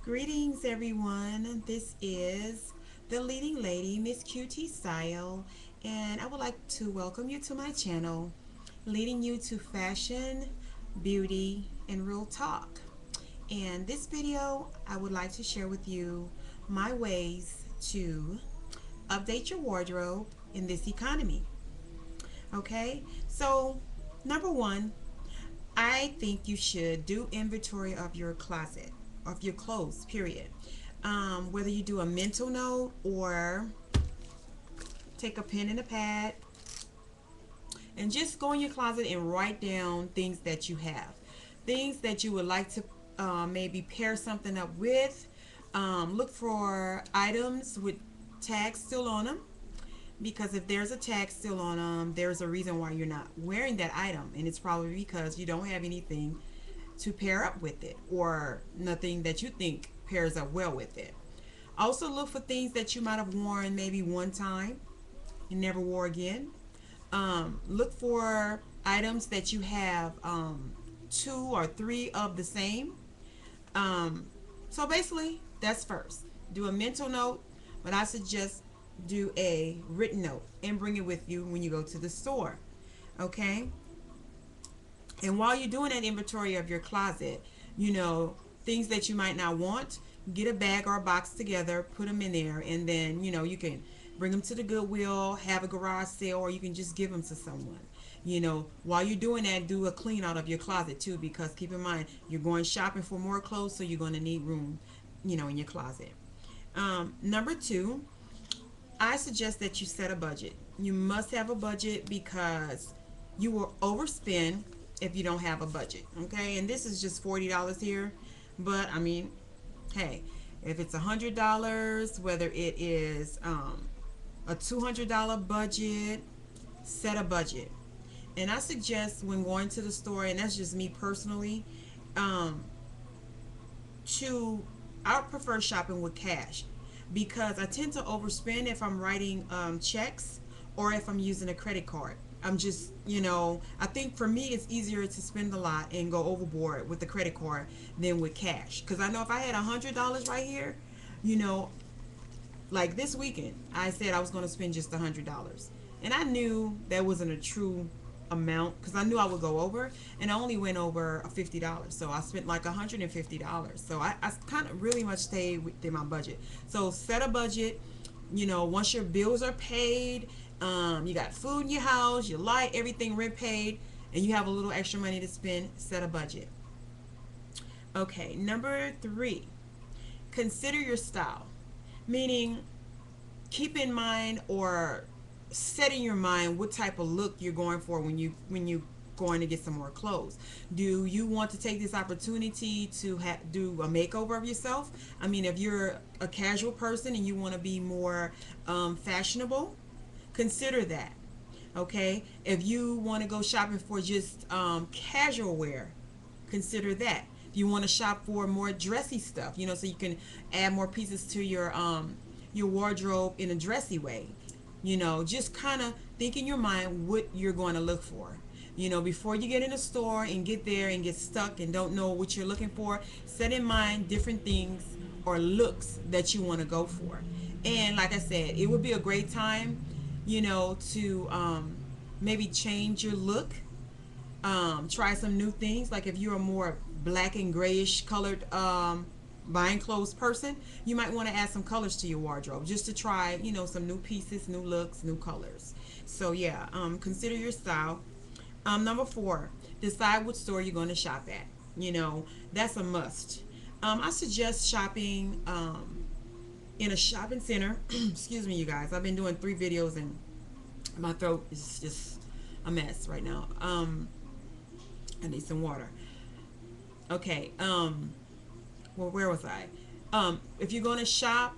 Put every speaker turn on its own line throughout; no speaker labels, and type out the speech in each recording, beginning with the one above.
Greetings, everyone. This is the leading lady, Miss QT Style, and I would like to welcome you to my channel, leading you to fashion, beauty, and real talk. And this video, I would like to share with you my ways to update your wardrobe in this economy. Okay, so number one, I think you should do inventory of your closet, of your clothes, period. Whether you do a mental note or take a pen and a pad and just go in your closet and write down things that you have, things that you would like to maybe pair something up with. Look for items with tags still on them, because if there's a tag still on them, there's a reason why you're not wearing that item, and it's probably because you don't have anything to pair up with it or nothing that you think pairs up well with it. Also, look for things that you might have worn maybe one time and never wore again. Look for items that you have two or three of the same. So basically, that's first. Do a mental note, but I suggest do a written note and bring it with you when you go to the store. Okay? And while you're doing that inventory of your closet, things that you might not want, get a bag or a box together, put them in there, and then, you can bring them to the Goodwill, have a garage sale, or you can just give them to someone. While you're doing that, do a clean out of your closet too, because keep in mind, you're going shopping for more clothes, so you're going to need room, in your closet. Number two, I suggest that you set a budget. You must have a budget because you will overspend if you don't have a budget. Okay, and this is just $40 here, but I mean, hey, if it's $100, whether it is a $200 budget, set a budget. And I suggest when going to the store, and that's just me personally, um, to I prefer shopping with cash because I tend to overspend if I'm writing checks or if I'm using a credit card. I'm just, I think for me it's easier to spend a lot and go overboard with the credit card than with cash. Because I know if I had $100 right here, you know, like this weekend, I said I was going to spend just $100. And I knew that wasn't a true amount because I knew I would go over, and I only went over $50. So I spent like $150. So I kind of really much stayed within my budget. So set a budget. Once your bills are paid, you got food in your house, your light, everything rent paid, and you have a little extra money to spend, set a budget. Okay, number three, consider your style. Meaning, keep in mind or set in your mind what type of look you're going for when you going to get some more clothes. Do you want to take this opportunity to do a makeover of yourself? I mean, if you're a casual person and you want to be more fashionable, consider that. Okay, if you want to go shopping for just casual wear, consider that. If you want to shop for more dressy stuff, so you can add more pieces to your wardrobe in a dressy way, just kind of think in your mind what you're going to look for. Before you get in a store and get there and get stuck and don't know what you're looking for, set in mind different things or looks that you want to go for. And like I said, it would be a great time, to maybe change your look, try some new things. Like if you're a more black and grayish colored buying clothes person, you might want to add some colors to your wardrobe just to try, some new pieces, new looks, new colors. So yeah, consider your style. Number four, decide what store you're going to shop at. That's a must. I suggest shopping in a shopping center. Excuse me, you guys. I've been doing 3 videos and my throat is just a mess right now. I need some water. Okay. Well, where was I? If you're going to shop,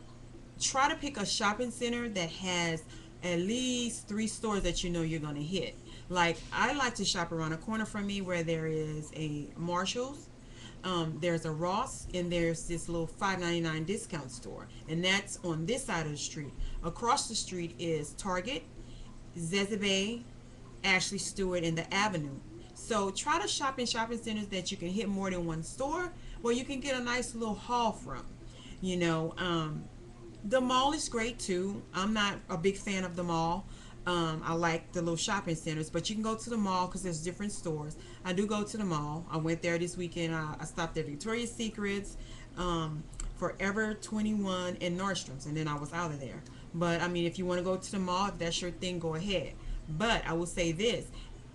try to pick a shopping center that has at least 3 stores that you're going to hit. Like, I like to shop around a corner from me where there is a Marshall's, there's a Ross, and there's this little $5.99 discount store, and that's on this side of the street. Across the street is Target, Zezebe, Ashley Stewart, and the Avenue. So try to shop in shopping centers that you can hit more than one store where you can get a nice little haul from. You know, the mall is great too. I'm not a big fan of the mall. I like the little shopping centers, but you can go to the mall because there's different stores. I do go to the mall. I went there this weekend. I stopped at Victoria's Secrets, Forever 21, and Nordstrom's, and then I was out of there. But I mean, if you want to go to the mall, if that's your thing, go ahead. But I will say this: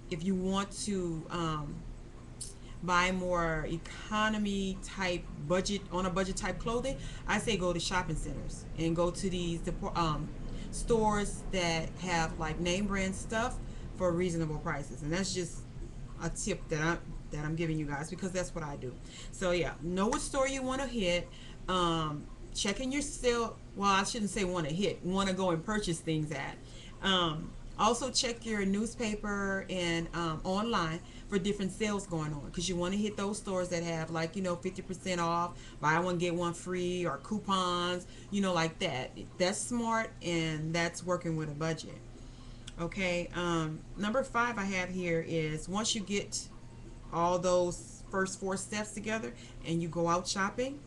if you want to buy more economy type budget on a budget type clothing, I say go to shopping centers and go to these stores that have like name brand stuff for reasonable prices. And that's just a tip that I'm giving you guys because that's what I do. So yeah, know what store you want to hit. Checking your sale. Well, I shouldn't say want to hit. Want to go and purchase things at. Also check your newspaper and online for different sales going on because you want to hit those stores that have like 50% off, buy one get one free, or coupons, like that. That's smart and that's working with a budget. Okay. Number 5 I have here is once you get all those first 4 steps together and you go out shopping,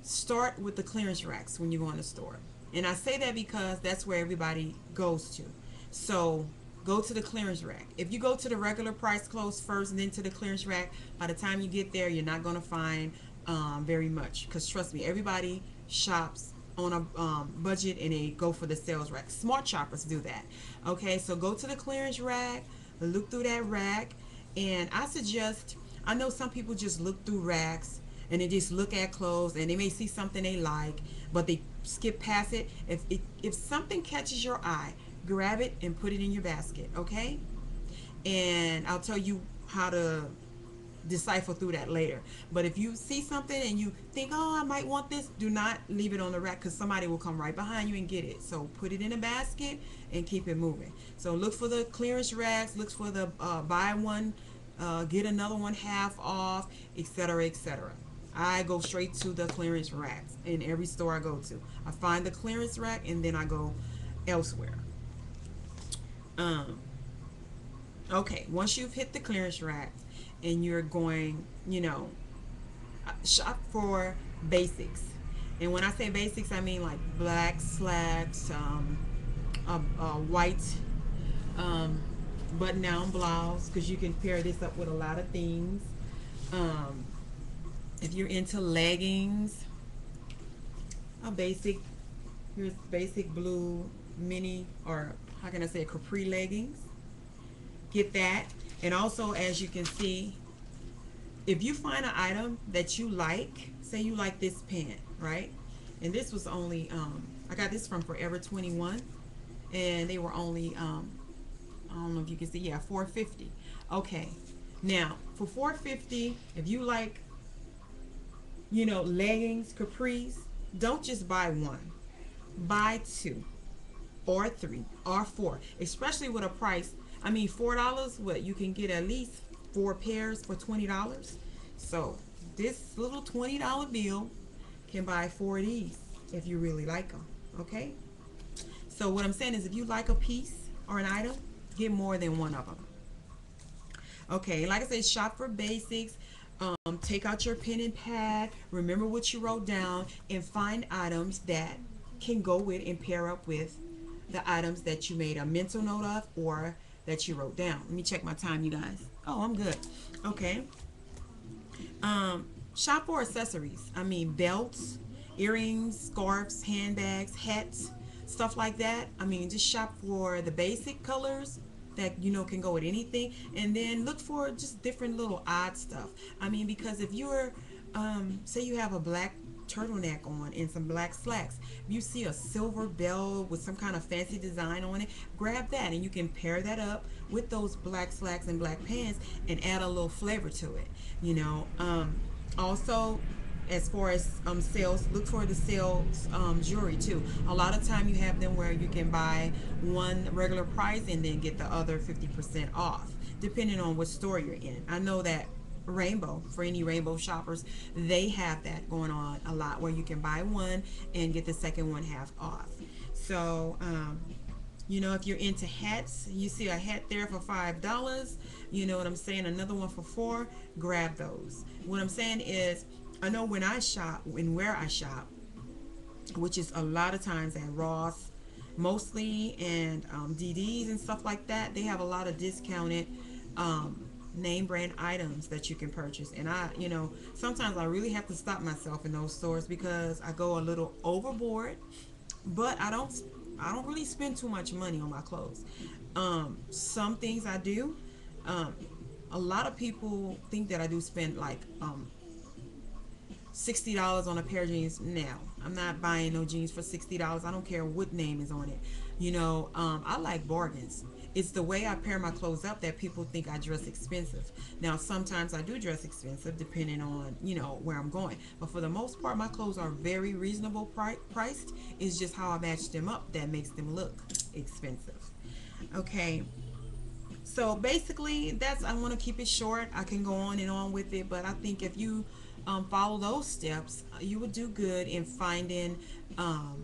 start with the clearance racks when you go in the store. And I say that because that's where everybody goes to. So go to the clearance rack. If you go to the regular price clothes first and then to the clearance rack, by the time you get there, you're not going to find very much. Because trust me, everybody shops on a budget and they go for the sales rack. Smart shoppers do that. Okay, so go to the clearance rack, look through that rack, and I know some people just look through racks and they just look at clothes and they may see something they like, but they skip past it. If something catches your eye, grab it and put it in your basket, okay? And I'll tell you how to decipher through that later. But if you see something and you think, oh, I might want this, do not leave it on the rack because somebody will come right behind you and get it. So put it in a basket and keep it moving. So look for the clearance racks, look for the buy one, get another one half off, etc., etc. I go straight to the clearance racks in every store I go to. I find the clearance rack and then I go elsewhere. Um, okay, once you've hit the clearance rack and you're going, shop for basics. And when I say basics, I mean like black slacks, a white um, button-down blouse, because you can pair this up with a lot of things. Um, if you're into leggings, a basic, here's basic blue mini, or how can I say, capri leggings. Get that. And also, as you can see, if you find an item that you like, say you like this pant, right? And this was only, I got this from Forever 21, and they were only, I don't know if you can see, yeah, $4.50. Okay, now for $4.50, if you like, leggings, capris, don't just buy one, buy two, or three, or four, especially with a price. I mean, $4, what, you can get at least 4 pairs for $20. So this little $20 bill can buy 4 of these if you really like them. Okay, so what I'm saying is, if you like a piece or an item, get more than one of them. Okay, like I said, shop for basics. Take out your pen and pad, remember what you wrote down, and find items that can go with and pair up with the items that you made a mental note of or that you wrote down. Let me check my time, you guys. Oh, I'm good. Okay. Shop for accessories. I mean, belts, earrings, scarves, handbags, hats, stuff like that. I mean, just shop for the basic colors that can go with anything, and then look for just different little odd stuff. I mean, because if you're say you have a black turtleneck on and some black slacks, if you see a silver belt with some kind of fancy design on it, grab that and you can pair that up with those black slacks and black pants and add a little flavor to it. Also, as far as sales, look for the sales jewelry too. A lot of time you have them where you can buy one regular price and then get the other 50% off, depending on what store you're in. I know that Rainbow, for any Rainbow shoppers, they have that going on a lot, where you can buy one and get the second one half off. So if you're into hats, you see a hat there for $5, you know what I'm saying, another one for 4, grab those. What I'm saying is, I know when I shop and where I shop, which is a lot of times at Ross, mostly, and DDs and stuff like that. They have a lot of discounted name brand items that you can purchase. And sometimes I really have to stop myself in those stores because I go a little overboard. But I don't really spend too much money on my clothes. Some things I do. Um, a lot of people think that I do spend like $60 on a pair of jeans. Now, I'm not buying no jeans for $60. I don't care what name is on it. I like bargains. It's the way I pair my clothes up that people think I dress expensive. Now, sometimes I do dress expensive depending on, where I'm going. But for the most part, my clothes are very reasonable priced. It's just how I match them up that makes them look expensive. Okay, so basically I want to keep it short. I can go on and on with it, but I think if you follow those steps, you would do good in finding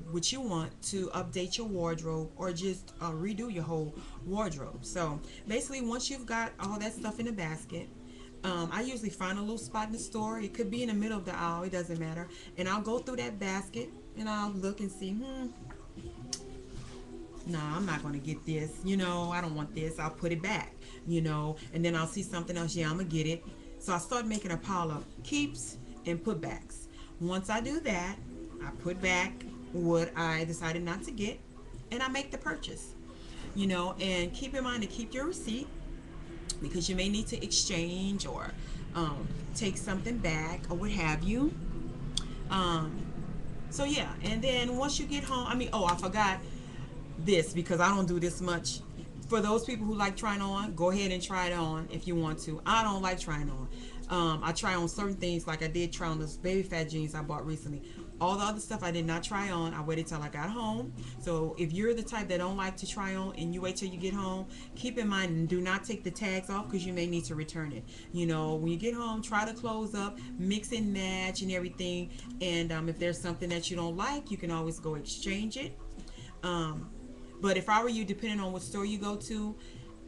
what you want to update your wardrobe or just redo your whole wardrobe. So basically, once you've got all that stuff in a basket, I usually find a little spot in the store. It could be in the middle of the aisle, it doesn't matter. And I'll go through that basket and I'll look and see, no, I'm not going to get this. I don't want this. I'll put it back, and then I'll see something else. Yeah, I'm going to get it. So I start making a pile of keeps and putbacks. Once I do that, I put back what I decided not to get and I make the purchase, and keep in mind to keep your receipt because you may need to exchange or take something back or what have you. Um, so yeah, and then once you get home, I forgot this because I don't do this much. For those people who like trying on, go ahead and try it on if you want to. I don't like trying on. I try on certain things, like I did try on those baby fat jeans I bought recently. All the other stuff I did not try on. I waited till I got home. So if you're the type that don't like to try on and you wait till you get home, keep in mind and do not take the tags off because you may need to return it. When you get home, try to close up, mix and match and everything. And if there's something that you don't like, you can always go exchange it. Um, but if I were you, depending on what store you go to,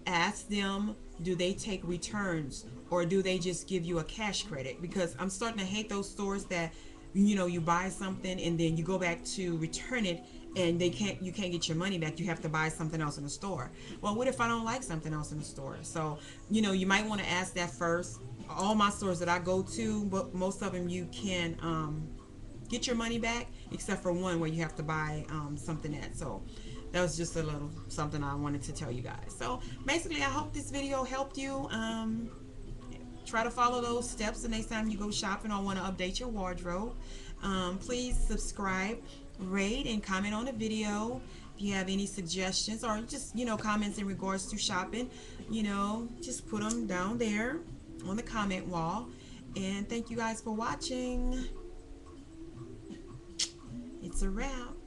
ask them, do they take returns or do they just give you a cash credit? Because I'm starting to hate those stores that you buy something and then you go back to return it and you can't get your money back. You have to buy something else in the store. Well, what if I don't like something else in the store? So you might want to ask that first. All my stores that I go to, but most of them you can get your money back, except for one where you have to buy something at. So that was just a little something I wanted to tell you guys. So basically, I hope this video helped you. Try to follow those steps the next time you go shopping or want to update your wardrobe. Please subscribe, rate, and comment on the video. If you have any suggestions or just comments in regards to shopping, just put them down there on the comment wall. And thank you guys for watching. It's a wrap.